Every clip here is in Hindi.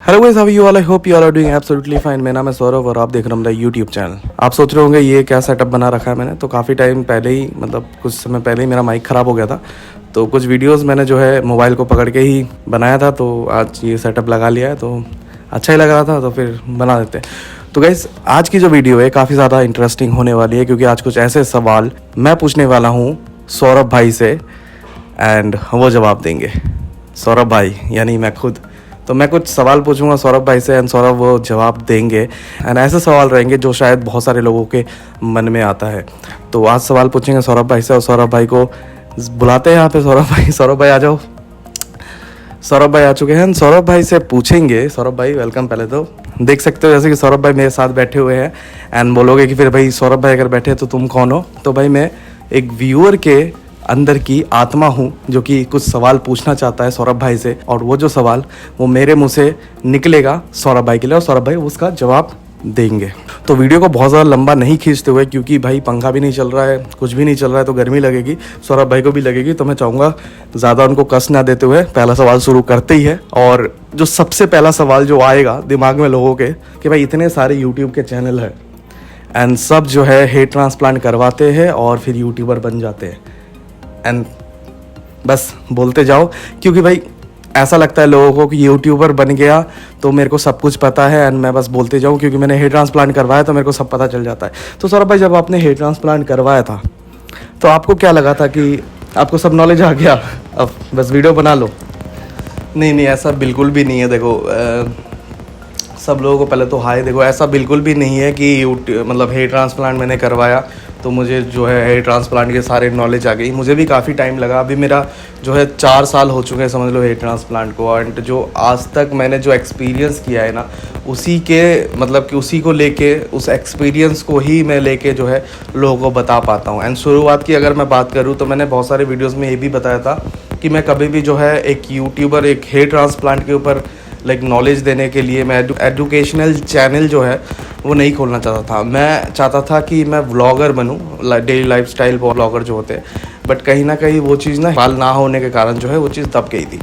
Hello guys, how are you all? I hope you all are doing absolutely fine. मेरा नाम है सौरभ और आप देख रहे हो मेरा यूट्यूब चैनल। आप सोच रहे होंगे ये क्या सेटअप बना रखा है मैंने। तो काफ़ी टाइम पहले ही, मतलब कुछ समय पहले ही मेरा माइक ख़राब हो गया था, तो कुछ वीडियोस मैंने जो है मोबाइल को पकड़ के ही बनाया था। तो आज ये सेटअप लगा लिया है, तो अच्छा ही लग रहा था, तो फिर बना देते हैं। तो गाइस, आज की जो वीडियो है काफ़ी ज़्यादा इंटरेस्टिंग होने वाली है, क्योंकि आज कुछ ऐसे सवाल मैं पूछने वाला हूँ सौरभ भाई से, एंड वो जवाब देंगे। सौरभ भाई यानी मैं खुद। तो मैं कुछ सवाल पूछूंगा सौरभ भाई से, एंड सौरभ वो जवाब देंगे। एंड ऐसे सवाल रहेंगे जो शायद बहुत सारे लोगों के मन में आता है। तो आज सवाल पूछेंगे सौरभ भाई से, और सौरभ भाई को बुलाते हैं यहाँ पे। सौरभ भाई आ जाओ। सौरभ भाई आ चुके हैं। सौरभ भाई से पूछेंगे। सौरभ भाई वेलकम। पहले तो देख सकते हो जैसे कि सौरभ भाई मेरे साथ बैठे हुए हैं, एंड बोलोगे कि फिर भाई सौरभ भाई अगर बैठे तो तुम कौन हो? तो भाई मैं एक व्यूअर के अंदर की आत्मा हूँ, जो कि कुछ सवाल पूछना चाहता है सौरभ भाई से, और वो जो सवाल वो मेरे मुंह से निकलेगा सौरभ भाई के लिए, और सौरभ भाई उसका जवाब देंगे। तो वीडियो को बहुत ज़्यादा लंबा नहीं खींचते हुए, क्योंकि भाई पंखा भी नहीं चल रहा है, कुछ भी नहीं चल रहा है, तो गर्मी लगेगी, सौरभ भाई को भी लगेगी। तो मैं चाहूँगा ज़्यादा उनको कष्ट ना देते हुए पहला सवाल शुरू करते ही है। और जो सबसे पहला सवाल जो आएगा दिमाग में लोगों के, कि भाई इतने सारे यूट्यूब के चैनल है एंड सब जो है हेयर ट्रांसप्लांट करवाते हैं और फिर यूट्यूबर बन जाते हैं, एंड बस बोलते जाओ, क्योंकि भाई ऐसा लगता है लोगों को कि यूट्यूबर बन गया तो मेरे को सब कुछ पता है, एंड मैं बस बोलते जाऊँ, क्योंकि मैंने हेयर ट्रांसप्लांट करवाया तो मेरे को सब पता चल जाता है। तो सौरभ भाई, जब आपने हेयर ट्रांसप्लांट करवाया था तो आपको क्या लगा था कि आपको सब नॉलेज आ गया, अब बस वीडियो बना लो? नहीं, ऐसा बिल्कुल भी नहीं है। देखो सब लोगों को पहले तो हाय। देखो, ऐसा बिल्कुल भी नहीं है कि मतलब हेयर ट्रांसप्लांट मैंने करवाया तो मुझे जो है हेयर ट्रांसप्लांट के सारे नॉलेज आ गई। मुझे भी काफ़ी टाइम लगा। अभी मेरा जो है 4 साल हो चुके हैं समझ लो हेयर ट्रांसप्लांट को, एंड जो आज तक मैंने जो एक्सपीरियंस किया है ना, उसी के मतलब कि उसी को लेके, उस एक्सपीरियंस को ही मैं लेके जो है लोगों को बता पाता हूँ। एंड शुरुआत की अगर मैं बात करूँ तो मैंने बहुत सारे वीडियोज़ में ये भी बताया था कि मैं कभी भी जो है एक यूट्यूबर, एक हेयर ट्रांसप्लांट के ऊपर लाइक नॉलेज देने के लिए मैं एजुकेशनल चैनल जो है वो नहीं खोलना चाहता था। मैं चाहता था कि मैं व्लॉगर बनूं, डेली लाइफस्टाइल व्लॉगर जो होते हैं, बट कहीं ना कहीं वो चीज़ ना बाल ना होने के कारण जो है वो चीज़ दब गई थी।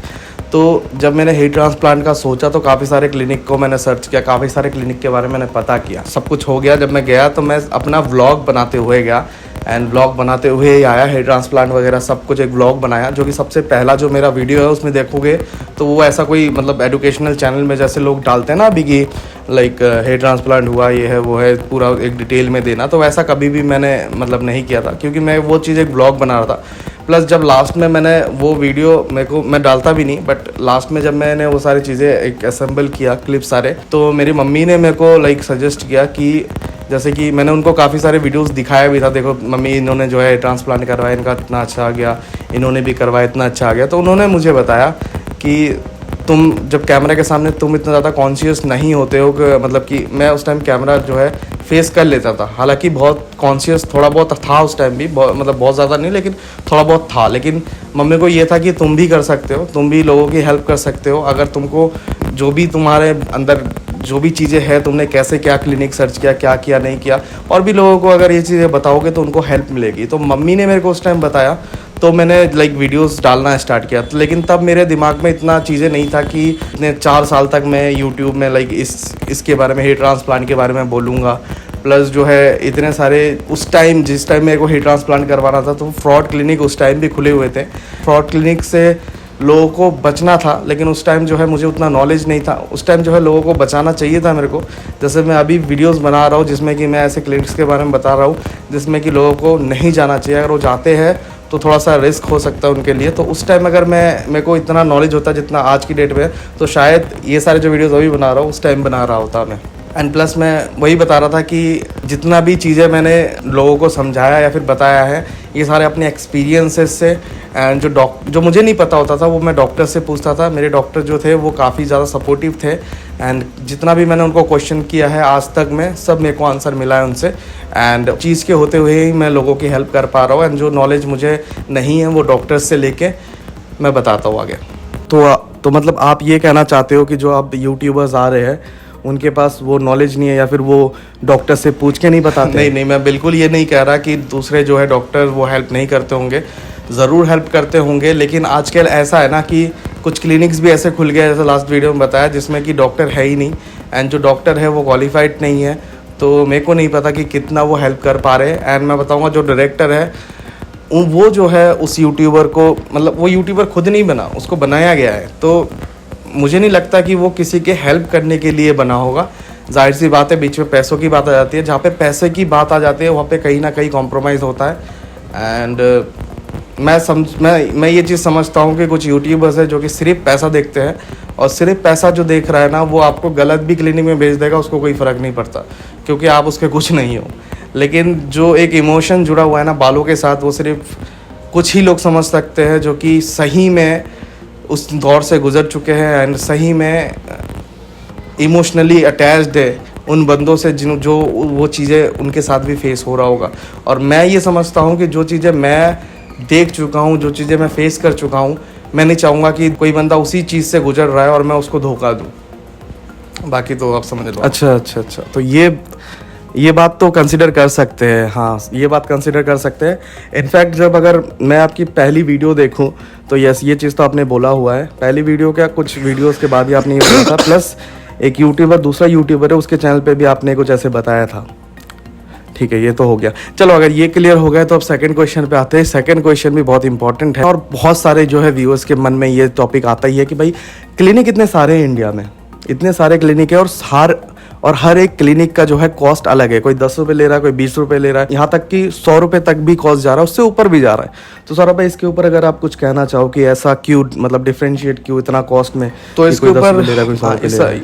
तो जब मैंने हेयर ट्रांसप्लांट का सोचा तो काफ़ी सारे क्लिनिक को मैंने सर्च किया, काफ़ी सारे क्लिनिक के बारे में मैंने पता किया, सब कुछ हो गया। जब मैं गया तो मैं अपना व्लॉग बनाते हुए गया, एंड व्लॉग बनाते हुए ही आया। हेयर ट्रांसप्लांट वगैरह सब कुछ एक व्लॉग बनाया, जो कि सबसे पहला जो मेरा वीडियो है उसमें देखोगे तो वो ऐसा कोई मतलब एजुकेशनल चैनल में जैसे लोग डालते हैं ना अभी कि लाइक हेयर ट्रांसप्लांट हुआ, ये है वो है, पूरा एक डिटेल में देना, तो वैसा कभी भी मैंने मतलब नहीं किया था, क्योंकि मैं वो चीज़ एक व्लॉग बना रहा था। प्लस जब लास्ट में मैंने वो वीडियो मैं डालता भी नहीं, बट लास्ट में जब मैंने वो सारी चीज़ें एक असेंबल किया क्लिप सारे, तो मेरी मम्मी ने मेरे को लाइक सजेस्ट किया कि जैसे कि मैंने उनको काफ़ी सारे वीडियोस दिखाया भी था, देखो मम्मी इन्होंने जो है ट्रांसप्लांट करवाया, इनका इतना अच्छा आ गया, इन्होंने भी करवाया इतना अच्छा आ गया। तो उन्होंने मुझे बताया कि तुम जब कैमरा के सामने तुम इतना ज़्यादा कॉन्शियस नहीं होते हो, कि मतलब कि मैं उस टाइम कैमरा जो है फेस कर लेता था, हालांकि बहुत कॉन्शियस थोड़ा बहुत था उस टाइम भी, मतलब बहुत ज़्यादा नहीं लेकिन थोड़ा बहुत था। लेकिन मम्मी को ये था कि तुम भी कर सकते हो, तुम भी लोगों की हेल्प कर सकते हो, अगर तुमको जो भी तुम्हारे अंदर जो भी चीज़ें हैं, तुमने कैसे क्या क्लिनिक सर्च किया, क्या किया नहीं किया, और भी लोगों को अगर ये चीज़ें बताओगे तो उनको हेल्प मिलेगी। तो मम्मी ने मेरे को उस टाइम बताया, तो मैंने लाइक वीडियोस डालना स्टार्ट किया। लेकिन तब मेरे दिमाग में इतना चीज़ें नहीं था कि इतने 4 साल तक मैं यूट्यूब में लाइक इसके बारे में, हेयर ट्रांसप्लांट के बारे में बोलूँगा। प्लस जो है इतने सारे उस टाइम, जिस टाइम मेरे को हेयर ट्रांसप्लांट करवाना था, तो फ्रॉड क्लिनिक उस टाइम भी खुले हुए थे। फ्रॉड क्लिनिक से लोगों को बचना था, लेकिन उस टाइम जो है मुझे उतना नॉलेज नहीं था। उस टाइम जो है लोगों को बचाना चाहिए था मेरे को। जैसे मैं अभी वीडियोस बना रहा हूँ जिसमें कि मैं ऐसे क्लिनिक्स के बारे में बता रहा हूँ जिसमें कि लोगों को नहीं जाना चाहिए, अगर वो जाते हैं तो थोड़ा सा रिस्क हो सकता है उनके लिए। तो उस टाइम अगर मेरे को इतना नॉलेज होता जितना आज की डेट में, तो शायद ये सारे जो वीडियोज़ अभी बना रहा हूँ उस टाइम बना रहा होता मैं। एंड प्लस मैं वही बता रहा था कि जितना भी चीज़ें मैंने लोगों को समझाया या फिर बताया है, ये सारे अपने एक्सपीरियंसेस से, एंड जो मुझे नहीं पता होता था वो मैं डॉक्टर से पूछता था। मेरे डॉक्टर जो थे वो काफ़ी ज़्यादा सपोर्टिव थे, एंड जितना भी मैंने उनको क्वेश्चन किया है आज तक में, सब मेरे को आंसर मिला है उनसे। एंड चीज़ के होते हुए ही मैं लोगों की हेल्प कर पा रहा हूँ, एंड जो नॉलेज मुझे नहीं है वो डॉक्टर्स से लेके मैं बताता हूँ आगे। तो मतलब आप ये कहना चाहते हो कि जो आप यूट्यूबर्स आ रहे हैं उनके पास वो नॉलेज नहीं है, या फिर वो डॉक्टर से पूछ के नहीं बताते? नहीं, मैं बिल्कुल ये नहीं कह रहा कि दूसरे जो है डॉक्टर वो हेल्प नहीं करते होंगे, ज़रूर हेल्प करते होंगे। लेकिन आजकल ऐसा है ना कि कुछ क्लिनिक्स भी ऐसे खुल गए जैसे लास्ट वीडियो में बताया जिसमें कि डॉक्टर है ही नहीं, एंड जो डॉक्टर है वो क्वालिफाइड नहीं है। तो मेरे को नहीं पता कि कितना वो हेल्प कर पा रहे हैं। एंड मैं बताऊंगा जो डायरेक्टर है वो जो है उस यूट्यूबर को, मतलब वो यूट्यूबर खुद नहीं बना, उसको बनाया गया है। तो मुझे नहीं लगता कि वो किसी के हेल्प करने के लिए बना होगा। जाहिर सी बात है बीच में पैसों की बात आ जाती है, जहाँ पे पैसे की बात आ जाती है वहाँ पे कहीं ना कहीं कॉम्प्रोमाइज़ होता है। एंड मैं ये चीज़ समझता हूँ कि कुछ यूट्यूबर्स है जो कि सिर्फ पैसा देखते हैं, और सिर्फ पैसा जो देख रहा है ना वो आपको गलत भी क्लिनिक में भेज देगा, उसको कोई फ़र्क नहीं पड़ता क्योंकि आप उसके कुछ नहीं हो। लेकिन जो एक इमोशन जुड़ा हुआ है ना बालों के साथ, वो सिर्फ कुछ ही लोग समझ सकते हैं जो कि सही में उस दौर से गुजर चुके हैं एंड सही में इमोशनली अटैच्ड है उन बंदों से जो वो चीज़ें उनके साथ भी फेस हो रहा होगा। और मैं ये समझता हूँ कि जो चीज़ें मैं देख चुका हूँ, जो चीज़ें मैं फेस कर चुका हूँ, मैं नहीं चाहूँगा कि कोई बंदा उसी चीज़ से गुजर रहा है और मैं उसको धोखा दूँ। बाकी तो आप समझ लो। अच्छा, तो ये बात तो कंसिडर कर सकते हैं। हाँ, ये बात कंसिडर कर सकते हैं। इनफैक्ट जब अगर मैं आपकी पहली वीडियो देखूं तो यस, ये चीज़ तो आपने बोला हुआ है। पहली वीडियो क्या, कुछ वीडियोस के बाद ही आपने ये बोला था। प्लस एक यूट्यूबर, दूसरा यूट्यूबर है, उसके चैनल पे भी आपने कुछ ऐसे बताया था। ठीक है, ये तो हो गया। चलो, अगर ये क्लियर हो गया तो अब सेकंड क्वेश्चन पे आते हैं। सेकंड क्वेश्चन भी बहुत इंपॉर्टेंट है और बहुत सारे जो है व्यूअर्स के मन में ये टॉपिक आता ही है कि भाई क्लिनिक इतने सारे हैं इंडिया में, इतने सारे क्लिनिक है और हर एक क्लिनिक का जो है कॉस्ट अलग है। कोई 10 रुपये ले रहा है, कोई 20 रुपये ले रहा है, यहाँ तक कि 100 रुपये तक भी कॉस्ट जा रहा है, उससे ऊपर भी जा रहा है। तो सौरभ भाई, इसके ऊपर अगर आप कुछ कहना चाहो कि ऐसा क्यों, मतलब डिफ्रेंशिएट क्यों इतना कॉस्ट में, तो इसके ऊपर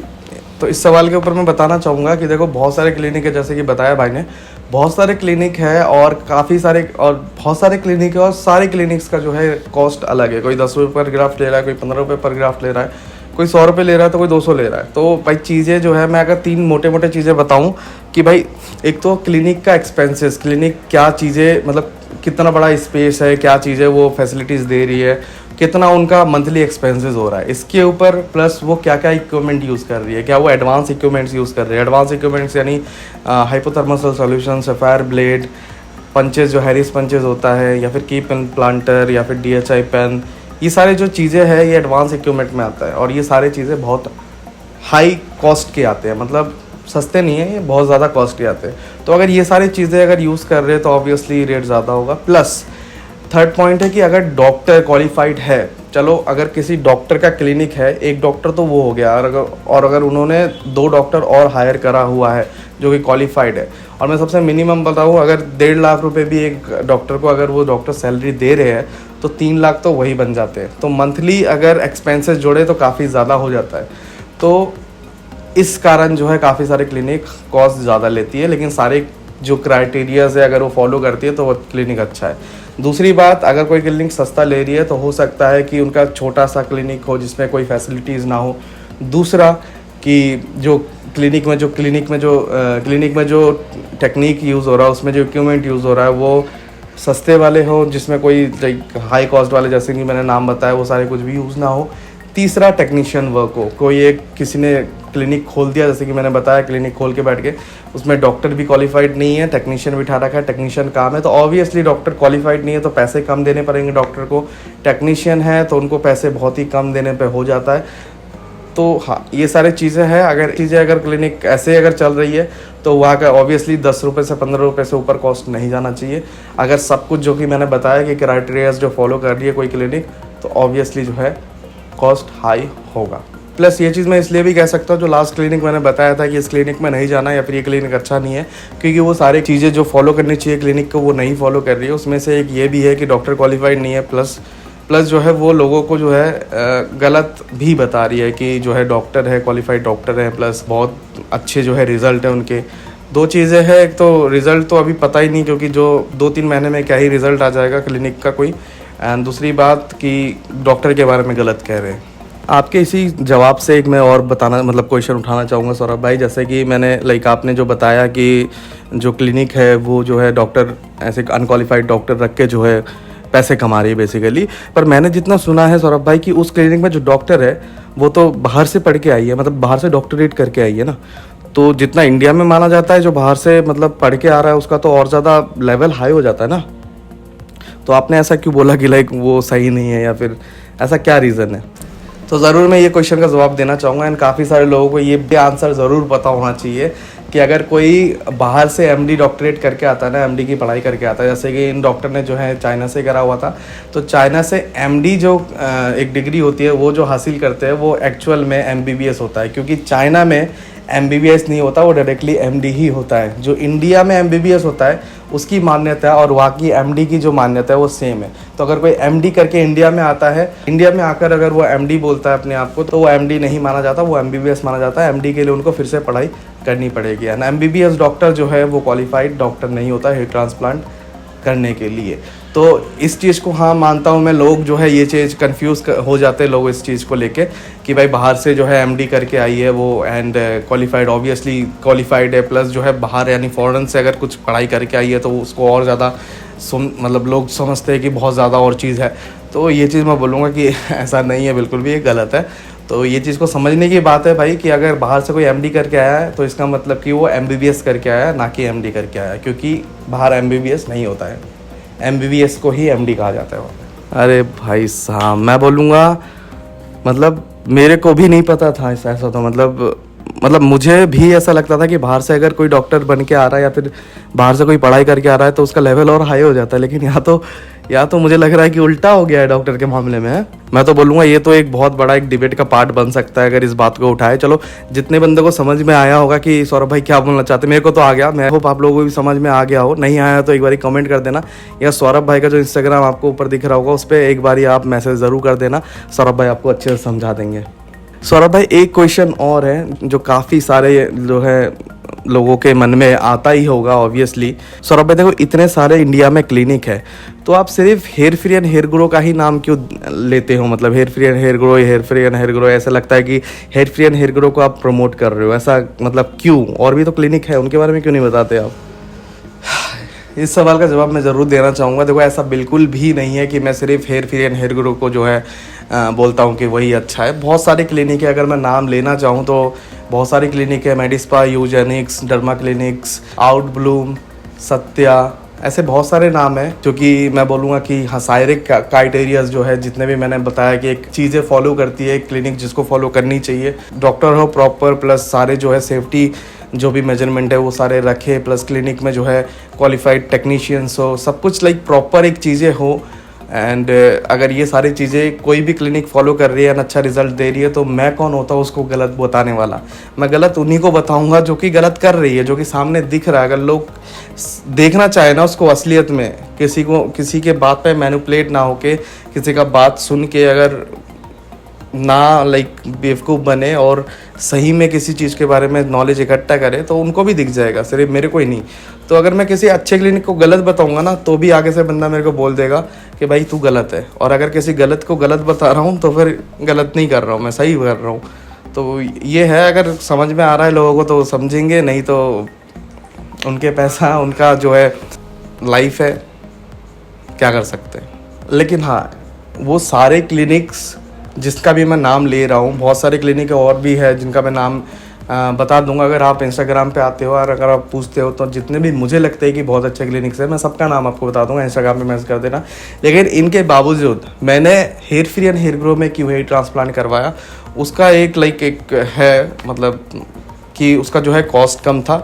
तो इस सवाल के ऊपर मैं बताना चाहूँगा कि देखो बहुत सारे क्लिनिक है, जैसे कि बताया भाई ने, बहुत सारे क्लिनिक है और बहुत सारे क्लिनिक है और सारे क्लिनिक्स का जो है कॉस्ट अलग है। कोई 10 रुपये पर ग्राफ्ट ले रहा है, कोई 15 रुपये पर ग्राफ्ट ले रहा है, कोई 100 रुपये ले रहा है, तो कोई 200 ले रहा है। तो भाई चीज़ें जो है, मैं अगर 3 मोटे चीज़ें बताऊँ कि भाई एक तो क्लिनिक का एक्सपेंसेस, क्लिनिक क्या चीज़ें, मतलब कितना बड़ा स्पेस है, क्या चीज़ें वो फैसिलिटीज़ दे रही है, कितना उनका मंथली एक्सपेंसेस हो रहा है, इसके ऊपर प्लस वो क्या क्या इक्विपमेंट यूज़ कर रही है, क्या वो एडवांस इक्विपमेंट्स यूज़ कर रही है। एडवांस इक्विपमेंट्स यानी हाइपोथर्मल सॉल्यूशन, सफायर ब्लेड, पंचेस जो हैरिस पंचेस होता है, या फिर की पेन प्लांटर, या फिर DHI पेन, ये सारे जो चीज़ें हैं ये एडवांस इक्विपमेंट में आता है। और ये सारे चीज़ें बहुत हाई कॉस्ट के आते हैं, मतलब सस्ते नहीं है, ये बहुत ज़्यादा कॉस्ट के आते हैं। तो अगर ये सारी चीज़ें अगर यूज़ कर रहे हैं तो ऑब्वियसली रेट ज़्यादा होगा। प्लस थर्ड पॉइंट है कि अगर डॉक्टर क्वालिफाइड है, चलो अगर किसी डॉक्टर का क्लिनिक है, एक डॉक्टर तो वो हो गया, और अगर उन्होंने 2 डॉक्टर और हायर करा हुआ है जो कि क्वालिफाइड है, और मैं सबसे मिनिमम बताऊँ, अगर 1.5 लाख रुपए भी एक डॉक्टर को अगर वो डॉक्टर सैलरी दे रहे हैं तो 3 लाख तो वही बन जाते हैं। तो मंथली अगर एक्सपेंसेस जोड़े तो काफ़ी ज़्यादा हो जाता है। तो इस कारण जो है काफ़ी सारे क्लिनिक कॉस्ट ज़्यादा लेती है, लेकिन सारे जो क्राइटेरियाज है अगर वो फॉलो करती है तो वो क्लिनिक अच्छा है। दूसरी बात, अगर कोई क्लिनिक सस्ता ले रही है तो हो सकता है कि उनका छोटा सा क्लिनिक हो जिसमें कोई फैसिलिटीज़ ना हो। दूसरा कि जो क्लिनिक में जो टेक्निक यूज़ हो रहा है, उसमें जो इक्विपमेंट यूज़ हो रहा है वो सस्ते वाले हो, जिसमें कोई हाई कॉस्ट वाले, जैसे कि मैंने नाम बताया, वो सारे कुछ भी यूज़ ना हो। तीसरा, टेक्नीशियन वर्क हो। कोई एक किसी ने क्लिनिक खोल दिया, जैसे कि मैंने बताया, क्लिनिक खोल के बैठ के उसमें डॉक्टर भी क्वालिफाइड नहीं है, टेक्नीशियन बिठा रखा है, टेक्नीशियन काम है, तो ऑब्वियसली डॉक्टर क्वालिफाइड नहीं है तो पैसे कम देने पड़ेंगे डॉक्टर को। टेक्नीशियन है तो उनको पैसे बहुत ही कम देने पे हो जाता है। तो हाँ, ये सारी चीज़ें हैं। अगर क्लिनिक ऐसे अगर चल रही है तो वहाँ का ऑब्वियसली 10 रुपये से 15 रुपये से ऊपर कॉस्ट नहीं जाना चाहिए। अगर सब कुछ जो कि मैंने बताया कि क्राइटेरियाज जो फॉलो कर रही है कोई क्लिनिक, तो ऑब्वियसली जो है कॉस्ट हाई होगा। प्लस ये चीज़ मैं इसलिए भी कह सकता हूँ, जो लास्ट क्लिनिक मैंने बताया था कि इस क्लिनिक में नहीं जाना या फिर ये क्लिनिक अच्छा नहीं है, क्योंकि वो सारी चीज़ें जो फॉलो करनी चाहिए क्लिनिक को वो नहीं फॉलो कर रही है। उसमें से एक ये भी है कि डॉक्टर क्वालिफाइड नहीं है, प्लस जो है वो लोगों को जो है गलत भी बता रही है कि जो है डॉक्टर है, क्वालिफाइड डॉक्टर है, प्लस बहुत अच्छे जो है रिज़ल्ट है उनके। 2 चीज़ें हैं, एक तो रिज़ल्ट तो अभी पता ही नहीं, क्योंकि जो 2-3 महीने में क्या ही रिज़ल्ट आ जाएगा क्लिनिक का कोई, एंड दूसरी बात कि डॉक्टर के बारे में गलत कह रहे हैं। आपके इसी जवाब से एक मैं और बताना, मतलब क्वेश्चन उठाना चाहूँगा सौरभ भाई, जैसे कि मैंने आपने जो बताया कि जो क्लिनिक है वो जो है डॉक्टर ऐसे अनक्वालिफाइड डॉक्टर रख के जो है पैसे कमा रही है बेसिकली। पर मैंने जितना सुना है सौरभ भाई कि उस क्लिनिक में जो डॉक्टर है वो तो बाहर से पढ़ के आई है, मतलब बाहर से डॉक्टरेट करके आई है ना। तो जितना इंडिया में माना जाता है जो बाहर से मतलब पढ़ के आ रहा है उसका तो और ज़्यादा लेवल हाई हो जाता है ना। तो आपने ऐसा क्यों बोला कि वो सही नहीं है, या फिर ऐसा क्या रीज़न है? तो ज़रूर मैं ये क्वेश्चन का जवाब देना चाहूँगा एंड काफ़ी सारे लोगों को ये भी आंसर ज़रूर पता होना चाहिए कि अगर कोई बाहर से एमडी डॉक्टरेट करके आता है ना, एमडी की पढ़ाई करके आता है, जैसे कि इन डॉक्टर ने जो है चाइना से करा हुआ था, तो चाइना से एमडी जो एक डिग्री होती है वो जो हासिल करते हैं वो एक्चुअल में एमबीबीएस होता है, क्योंकि चाइना में एमबीबीएस नहीं होता, वो डायरेक्टली एमडी ही होता है। जो इंडिया में एमबीबीएस होता है उसकी मान्यता और वहाँ की एमडी की जो मान्यता है वो सेम है। तो अगर कोई एमडी करके इंडिया में आता है, इंडिया में आकर अगर वो एमडी बोलता है अपने आप को, तो वो एमडी नहीं माना जाता, वो एमबीबीएस माना जाता है। एमडी के लिए उनको फिर से पढ़ाई करनी पड़ेगी। एंड एमबीबीएस डॉक्टर जो है वो क्वालिफाइड डॉक्टर नहीं होता हेयर ट्रांसप्लांट करने के लिए। तो इस चीज़ को हाँ मानता हूँ मैं, लोग जो है ये चीज़ कंफ्यूज हो जाते हैं लोग इस चीज़ को लेके कि भाई बाहर से जो है एमडी करके आई है वो एंड क्वालिफाइड, ऑब्वियसली क्वालिफाइड है, प्लस जो है बाहर यानी फॉरेन से अगर कुछ पढ़ाई करके आई है तो उसको और ज़्यादा मतलब लोग समझते हैं कि बहुत ज़्यादा और चीज़ है। तो ये चीज़ मैं बोलूँगा कि ऐसा नहीं है, बिल्कुल भी ये गलत है। तो ये चीज़ को समझने की बात है भाई कि अगर बाहर से कोई एमडी करके आया है तो इसका मतलब कि वो एमबीबीएस करके आया है, ना कि एमडी करके आया है, क्योंकि बाहर एमबीबीएस नहीं होता है, एमबीबीएस को ही एमडी कहा जाता है वहाँ। अरे भाई साहब मैं बोलूँगा, मतलब मेरे को भी नहीं पता था ऐसा तो मतलब मुझे भी ऐसा लगता था कि बाहर से अगर कोई डॉक्टर बन के आ रहा है या फिर बाहर से कोई पढ़ाई करके आ रहा है तो उसका लेवल और हाई हो जाता है। लेकिन यहाँ तो मुझे लग रहा है कि उल्टा हो गया है डॉक्टर के मामले में। मैं तो बोलूँगा ये तो एक बहुत बड़ा एक डिबेट का पार्ट बन सकता है अगर इस बात को उठाए। चलो जितने बंदे को समझ में आया होगा कि सौरभ भाई क्या बोलना चाहते हैं, मेरे को तो आ गया, मैं होप आप लोगों को भी समझ में आ गया हो। नहीं आया तो एक बार कमेंट कर देना, या सौरभ भाई का जो इंस्टाग्राम आपको ऊपर दिख रहा होगा उस पर एक बार आप मैसेज ज़रूर कर देना, सौरभ भाई आपको अच्छे से समझा देंगे। सौरभ भाई एक क्वेश्चन और है जो काफ़ी सारे जो है लोगों के मन में आता ही होगा ऑब्वियसली। सौरभ भाई देखो इतने सारे इंडिया में क्लिनिक है, तो आप सिर्फ hair free and hair grow का ही नाम क्यों लेते हो? मतलब hair free and hair grow, hair free and hair grow, ऐसा लगता है कि hair free and hair grow को आप प्रमोट कर रहे हो, ऐसा मतलब क्यों? और भी तो क्लिनिक है, उनके बारे में क्यों नहीं बताते आप? इस सवाल का जवाब मैं ज़रूर देना चाहूँगा। देखो ऐसा बिल्कुल भी नहीं है कि मैं सिर्फ hair free and hair grow को जो है बोलता हूँ कि वही अच्छा है। बहुत सारी क्लिनिक है, अगर मैं नाम लेना चाहूँ तो बहुत सारी क्लिनिक है, Medispa, Eugenix, Derma clinics, out bloom, Satya, ऐसे बहुत सारे नाम हैं जो कि मैं बोलूँगा कि हाँ साइरिक क्राइटेरियाज जो है जितने भी मैंने बताया कि एक चीज़ें फॉलो करती है एक क्लिनिक जिसको फॉलो करनी चाहिए, डॉक्टर हो प्रॉपर, प्लस सारे जो है सेफ्टी जो भी मेजरमेंट है वो सारे रखे, प्लस क्लिनिक में जो है क्वालिफाइड टेक्नीशियंस हो, सब कुछ लाइक प्रॉपर एक चीज़ें हो। एंड अगर ये सारी चीज़ें कोई भी क्लिनिक फॉलो कर रही है अच्छा रिजल्ट दे रही है तो मैं कौन होता हूँ उसको गलत बताने वाला? मैं गलत उन्हीं को बताऊँगा जो कि गलत कर रही है, जो कि सामने दिख रहा है। अगर लोग देखना चाहे ना उसको असलियत में, किसी के बात पे मैनिपुलेट ना होके, किसी का बात सुन के अगर ना लाइक बेवकूफ़ बने और सही में किसी चीज़ के बारे में नॉलेज इकट्ठा करे तो उनको भी दिख जाएगा, सिर्फ मेरे को ही नहीं। तो अगर मैं किसी अच्छे क्लिनिक को गलत बताऊंगा ना तो भी आगे से बंदा मेरे को बोल देगा कि भाई तू गलत है, और अगर किसी गलत को गलत बता रहा हूँ तो फिर गलत नहीं कर रहा हूँ, मैं सही कर रहा हूँ। तो ये है, अगर समझ में आ रहा है लोगों को तो समझेंगे, नहीं तो उनके पैसा, उनका जो है लाइफ है, क्या कर सकते हैं। लेकिन हाँ वो सारे क्लिनिक्स जिसका भी मैं नाम ले रहा हूँ, बहुत सारे क्लिनिक और भी है जिनका मैं नाम बता दूंगा। अगर आप इंस्टाग्राम पे आते हो और अगर आप पूछते हो तो जितने भी मुझे लगते हैं कि बहुत अच्छे क्लिनिक्स है मैं सबका नाम आपको बता दूंगा, इंस्टाग्राम पे मैसेज कर देना। लेकिन इनके बावजूद मैंने hair free and hair grow में क्यों हेयर ट्रांसप्लांट करवाया, उसका एक है मतलब कि उसका जो है कॉस्ट कम था,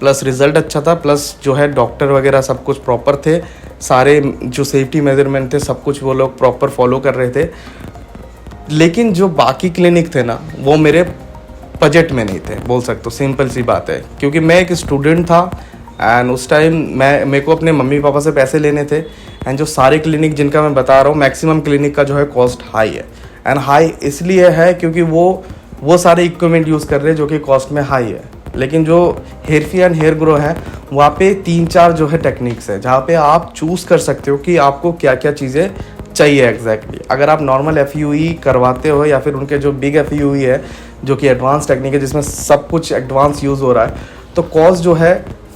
प्लस रिज़ल्ट अच्छा था, प्लस जो है डॉक्टर वगैरह सब कुछ प्रॉपर थे, सारे जो सेफ्टी मेजरमेंट थे सब कुछ वो लोग प्रॉपर फॉलो कर रहे थे। लेकिन जो बाकी क्लिनिक थे ना वो मेरे बजट में नहीं थे, बोल सकते हो, सिंपल सी बात है। क्योंकि मैं एक स्टूडेंट था एंड उस टाइम मेरे को अपने मम्मी पापा से पैसे लेने थे, एंड जो सारे क्लिनिक जिनका मैं बता रहा हूँ मैक्सिमम क्लिनिक का जो है कॉस्ट हाई है। एंड हाई इसलिए है क्योंकि वो सारे इक्विपमेंट यूज़ कर रहे हैं जो कि कॉस्ट में हाई है। लेकिन जो hair free and hair grow है वहाँ पे 3-4 जो है टेक्निक्स है जहाँ पे आप चूज़ कर सकते हो कि आपको क्या क्या चीज़ें चाहिए एग्जैक्टली। अगर आप नॉर्मल FUE करवाते हो या फिर उनके जो बिग FUE है जो कि एडवांस टेक्निक है जिसमें सब कुछ एडवांस यूज़ हो रहा है, तो कॉस्ट जो है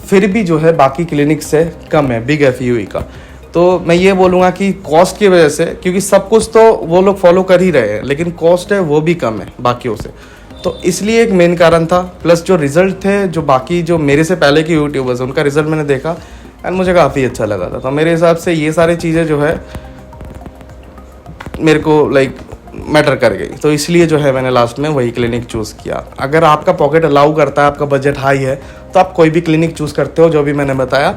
फिर भी जो है बाकी क्लिनिक से कम है बिग FUE का। तो मैं ये बोलूँगा कि कॉस्ट की वजह से, क्योंकि सब कुछ तो वो लोग फॉलो कर ही रहे हैं लेकिन कॉस्ट है वो भी कम है बाकियों से, तो इसलिए एक मेन कारण था। प्लस जो रिज़ल्ट थे जो बाकी जो मेरे से पहले के यूट्यूबर्स उनका रिज़ल्ट मैंने देखा एंड मुझे काफ़ी अच्छा लगा था। तो मेरे हिसाब से ये सारी चीज़ें जो है मेरे को मैटर कर गई। तो इसलिए जो है मैंने लास्ट में वही क्लिनिक चूज़ किया। अगर आपका पॉकेट अलाउ करता है, आपका बजट हाई है, तो आप कोई भी क्लिनिक चूज़ करते हो जो भी मैंने बताया।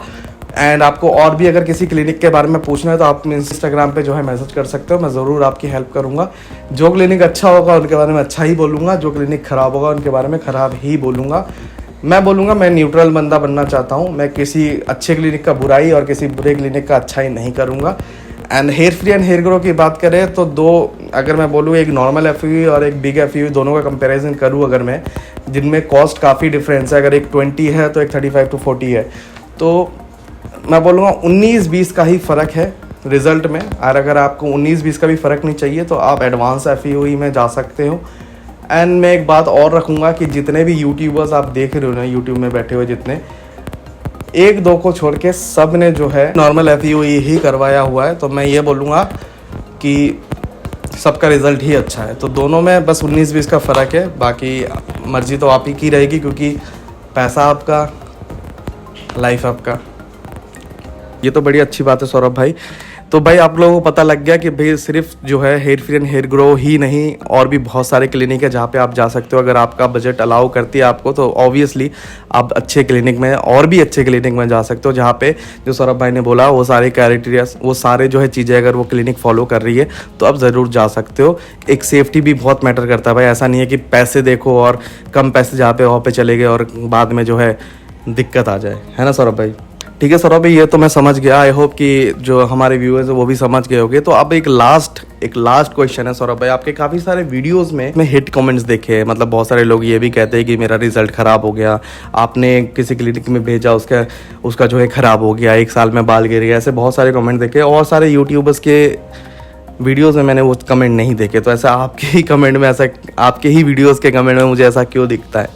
एंड आपको और भी अगर किसी क्लिनिक के बारे में पूछना है तो आप इंस्टाग्राम पे जो है मैसेज कर सकते हो, मैं ज़रूर आपकी हेल्प करूँगा। जो क्लिनिक अच्छा होगा उनके बारे में अच्छा ही बोलूँगा, जो क्लिनिक ख़राब होगा उनके बारे में ख़राब ही बोलूँगा। मैं बोलूँगा मैं न्यूट्रल बंदा बनना चाहता हूँ। मैं किसी अच्छे क्लिनिक का बुराई और किसी बुरे क्लिनिक का अच्छा ही नहीं करूँगा। And hair free and hair grow की बात करें तो दो, अगर मैं बोलूँ एक नॉर्मल एफ और एक बिग एफ दोनों का कंपैरिजन करूँ अगर मैं, जिनमें कॉस्ट काफ़ी डिफरेंस है, अगर एक 20 है तो एक 35 to 40 है, तो मैं बोलूँगा 19-20 का ही फ़र्क है रिज़ल्ट में। और अगर आपको 19-20 का भी फ़र्क नहीं चाहिए तो आप एडवांस एफ में जा सकते हो। एंड मैं एक बात और रखूँगा कि जितने भी यूट्यूबर्स आप देख रहे हो ना, यूट्यूब में बैठे हुए जितने, एक दो को छोड़ के सब ने जो है नॉर्मल एफ ही करवाया हुआ है। तो मैं ये बोलूँगा कि सबका रिज़ल्ट ही अच्छा है। तो दोनों में बस 19-20 का फ़र्क है, बाकी मर्ज़ी तो आप ही की रहेगी, क्योंकि पैसा आपका, लाइफ आपका। ये तो बड़ी अच्छी बात है सौरभ भाई। तो भाई आप लोगों को पता लग गया कि भाई सिर्फ जो है hair free and hair grow ही नहीं, और भी बहुत सारे क्लिनिक है जहाँ पे आप जा सकते हो। अगर आपका बजट अलाउ करती है आपको तो ऑब्वियसली आप अच्छे क्लिनिक में और भी अच्छे क्लिनिक में जा सकते हो, जहाँ पे जो सौरभ भाई ने बोला वो सारे क्राइटेरिया, वो सारे जो है चीज़ें अगर वो क्लिनिक फॉलो कर रही है तो आप ज़रूर जा सकते हो। एक सेफ्टी भी बहुत मैटर करता है भाई। ऐसा नहीं है कि पैसे देखो और कम पैसे जहाँ पे वहाँ पे चले गए और बाद में जो है दिक्कत आ जाए, है ना सौरभ भाई? ठीक है सौरभ भाई, ये तो मैं समझ गया। आई होप कि जो हमारे व्यूअर्स है वो भी समझ गए होंगे। तो अब एक लास्ट क्वेश्चन है सौरभ भाई। आपके काफ़ी सारे वीडियोस में हिट कमेंट्स देखे हैं, मतलब बहुत सारे लोग ये भी कहते हैं कि मेरा रिजल्ट ख़राब हो गया, आपने किसी क्लिनिक में भेजा उसका जो है ख़राब हो गया, 1 साल में बाल गिर गया, ऐसे बहुत सारे कमेंट देखे। और सारे यूट्यूबर्स के वीडियोज़ में मैंने वो कमेंट नहीं देखे। तो ऐसा आपके ही कमेंट में, ऐसा आपके ही वीडियोज़ के कमेंट में मुझे ऐसा क्यों दिखता है?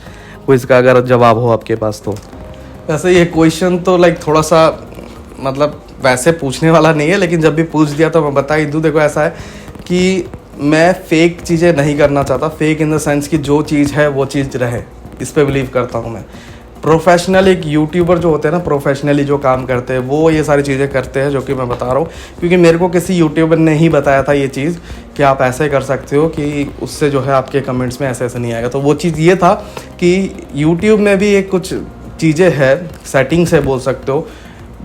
कोई इसका अगर जवाब हो आपके पास तो। वैसे ये क्वेश्चन तो थोड़ा सा मतलब वैसे पूछने वाला नहीं है, लेकिन जब भी पूछ दिया तो मैं बता ही दूँ। देखो ऐसा है कि मैं फेक चीज़ें नहीं करना चाहता। फेक इन द सेंस कि जो चीज़ है वो चीज़ रहे, इस पे बिलीव करता हूँ मैं। प्रोफेशनल एक यूट्यूबर जो होते हैं ना, प्रोफेशनली जो काम करते हैं वो ये सारी चीज़ें करते हैं जो कि मैं बता रहा हूँ। क्योंकि मेरे को किसी यूट्यूबर ने ही बताया था ये चीज़ कि आप ऐसे कर सकते हो कि उससे जो है आपके कमेंट्स में ऐसे ऐसे नहीं आएगा। तो वो चीज़ ये था कि यूट्यूब में भी एक कुछ चीज़ें है, सेटिंग्स है बोल सकते हो,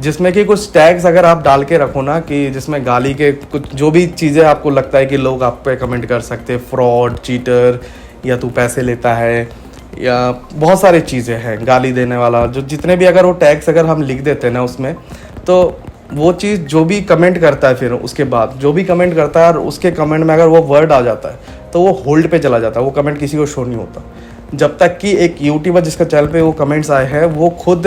जिसमें कि कुछ टैग्स अगर आप डाल के रखो ना, कि जिसमें गाली के कुछ जो भी चीज़ें आपको लगता है कि लोग आप पे कमेंट कर सकते हैं, फ्रॉड, चीटर, या तू पैसे लेता है, या बहुत सारी चीज़ें हैं, गाली देने वाला, जो जितने भी अगर वो टैग्स अगर हम लिख देते हैं ना उसमें, तो वो चीज़ जो भी कमेंट करता है, फिर उसके बाद जो भी कमेंट करता है और उसके कमेंट में अगर वो वर्ड आ जाता है तो वो होल्ड पे चला जाता है, वो कमेंट किसी को शो नहीं होता, जब तक कि एक यूट्यूबर जिसका चैनल पे वो कमेंट्स आए हैं वो खुद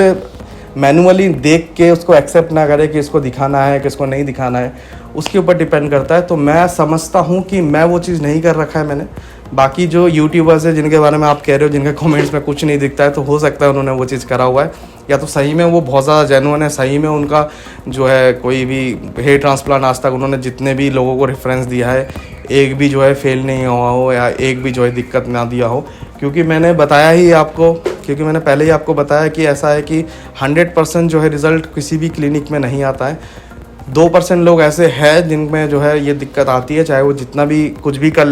मैनुअली देख के उसको एक्सेप्ट ना करे कि इसको दिखाना है कि इसको नहीं दिखाना है, उसके ऊपर डिपेंड करता है। तो मैं समझता हूँ कि मैं वो चीज़ नहीं कर रखा है मैंने। बाकी जो यूट्यूबर्स है जिनके बारे में आप कह रहे हो, जिनके कमेंट्स में कुछ नहीं दिखता है, तो हो सकता है उन्होंने वो चीज़ करा हुआ है, या तो सही में वो बहुत ज़्यादा जेन्युइन है, सही में उनका जो है कोई भी हेयर ट्रांसप्लांट आज तक उन्होंने जितने भी लोगों को रेफरेंस दिया है एक भी जो है फेल नहीं हुआ हो, या एक भी जो है दिक्कत ना दिया हो। क्योंकि मैंने बताया ही आपको, क्योंकि मैंने पहले ही आपको बताया कि ऐसा है कि 100% जो है रिज़ल्ट किसी भी क्लिनिक में नहीं आता है। 2% लोग ऐसे हैं जिनमें जो है ये दिक्कत आती है, चाहे वो जितना भी कुछ भी कर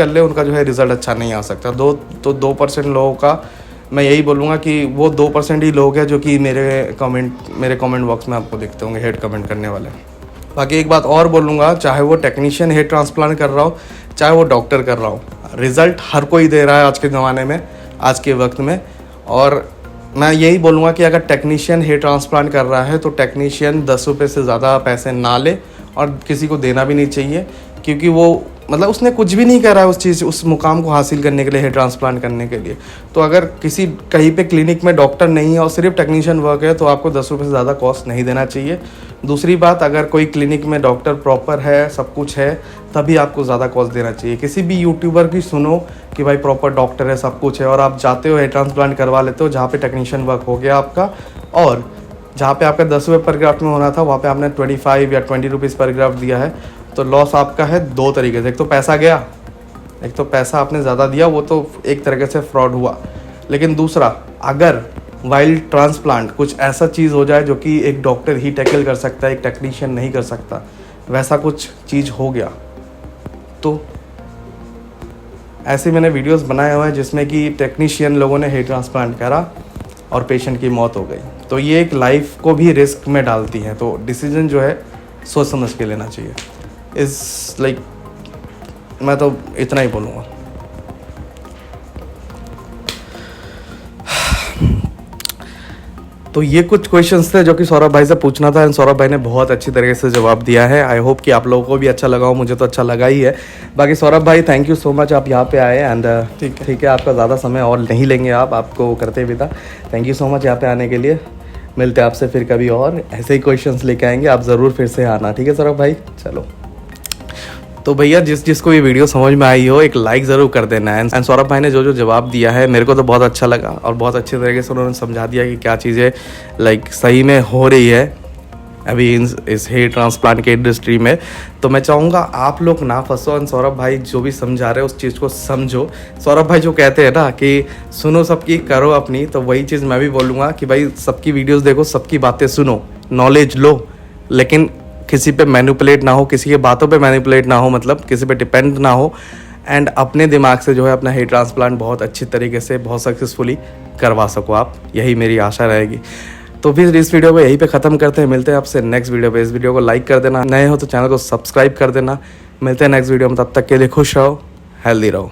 ले, उनका जो है रिज़ल्ट अच्छा नहीं आ सकता। 2% लोगों का मैं यही बोलूँगा कि वो 2% ही लोग हैं जो कि मेरे कमेंट बॉक्स में आपको दिखते होंगे, हेड कमेंट करने वाले। बाकी एक बात और बोलूँगा, चाहे वो टेक्नीशियन हेयर ट्रांसप्लांट कर रहा हो, चाहे वो डॉक्टर कर रहा हो, रिज़ल्ट हर कोई दे रहा है आज के ज़माने में, आज के वक्त में। और मैं यही बोलूँगा कि अगर टेक्नीशियन हेयर ट्रांसप्लांट कर रहा है तो टेक्नीशियन 10 रुपये से ज़्यादा पैसे ना ले, और किसी को देना भी नहीं चाहिए, क्योंकि वो मतलब उसने कुछ भी नहीं करा है उस मुकाम को हासिल करने के लिए, हेयर ट्रांसप्लांट करने के लिए। तो अगर कहीं पे क्लिनिक में डॉक्टर नहीं है और सिर्फ टेक्नीशियन वर्क है तो आपको 10 रुपये से ज़्यादा कॉस्ट नहीं देना चाहिए। दूसरी बात, अगर कोई क्लिनिक में डॉक्टर प्रॉपर है, सब कुछ है, तभी आपको ज़्यादा कॉस्ट देना चाहिए। किसी भी यूट्यूबर की सुनो कि भाई प्रॉपर डॉक्टर है, सब कुछ है, और आप जाते हो हेयर ट्रांसप्लांट करवा लेते हो जहाँ पे टेक्नीशियन वर्क हो गया आपका, और जहाँ पे आपका 10 रुपये पर ग्राफ्ट में होना था वहाँ पे आपने 25 या 20 रुपीज़ पर ग्राफ्ट दिया है, तो लॉस आपका है 2 तरीके से। एक तो पैसा गया, एक तो पैसा आपने ज़्यादा दिया, वो तो एक तरीके से फ्रॉड हुआ। लेकिन दूसरा, अगर वाइल्ड ट्रांसप्लांट कुछ ऐसा चीज़ हो जाए जो कि एक डॉक्टर ही टैकल कर सकता है, एक टेक्नीशियन नहीं कर सकता, वैसा कुछ चीज़ हो गया, दोस्तों, ऐसे मैंने वीडियोस बनाए हुए हैं जिसमें कि टेक्नीशियन लोगों ने हेयर ट्रांसप्लांट करा और पेशेंट की मौत हो गई। तो ये एक लाइफ को भी रिस्क में डालती है, तो डिसीजन जो है सोच समझ के लेना चाहिए। इस लाइक मैं तो इतना ही बोलूँगा। तो ये कुछ क्वेश्चंस थे जो कि सौरभ भाई से पूछना था, एंड सौरभ भाई ने बहुत अच्छी तरीके से जवाब दिया है। आई होप कि आप लोगों को भी अच्छा लगा हो, मुझे तो अच्छा लगा ही है। बाकी सौरभ भाई थैंक यू सो मच, आप यहाँ पे आए एंड ठीक है, आपका ज़्यादा समय और नहीं लेंगे, आपको करते विदा। थैंक यू सो मच यहाँ पे आने के लिए। मिलते हैं आपसे फिर कभी और ऐसे ही क्वेश्चंस लेके आएंगे, आप ज़रूर फिर से आना, ठीक है सौरभ भाई। चलो तो भैया जिसको ये वीडियो समझ में आई हो एक लाइक ज़रूर कर देना है। एंड सौरभ भाई ने जो जवाब दिया है मेरे को तो बहुत अच्छा लगा और बहुत अच्छे तरीके से उन्होंने समझा दिया कि क्या चीज़ें लाइक सही में हो रही है अभी इस हेयर ट्रांसप्लांट के इंडस्ट्री में। तो मैं चाहूँगा आप लोग ना फंसो, एंड सौरभ भाई जो भी समझा रहे हैं उस चीज़ को समझो। सौरभ भाई जो कहते हैं ना कि सुनो सबकी करो अपनी, तो वही चीज़ मैं भी बोलूँगा कि भाई सबकी वीडियोस देखो, सबकी बातें सुनो, नॉलेज लो, लेकिन किसी पे मैनिपुलेट ना हो, किसी के बातों पे मैनिपुलेट ना हो, मतलब किसी पे डिपेंड ना हो, एंड अपने दिमाग से जो है अपना हेयर ट्रांसप्लांट बहुत अच्छी तरीके से बहुत सक्सेसफुली करवा सको आप, यही मेरी आशा रहेगी। तो फिर इस वीडियो को यहीं पे ख़त्म करते हैं, मिलते हैं आपसे नेक्स्ट वीडियो पे। इस वीडियो को लाइक कर देना, नए हो तो चैनल को सब्सक्राइब कर देना। मिलते हैं नेक्स्ट वीडियो में, तब तक के लिए खुश रहो, हेल्दी रहो।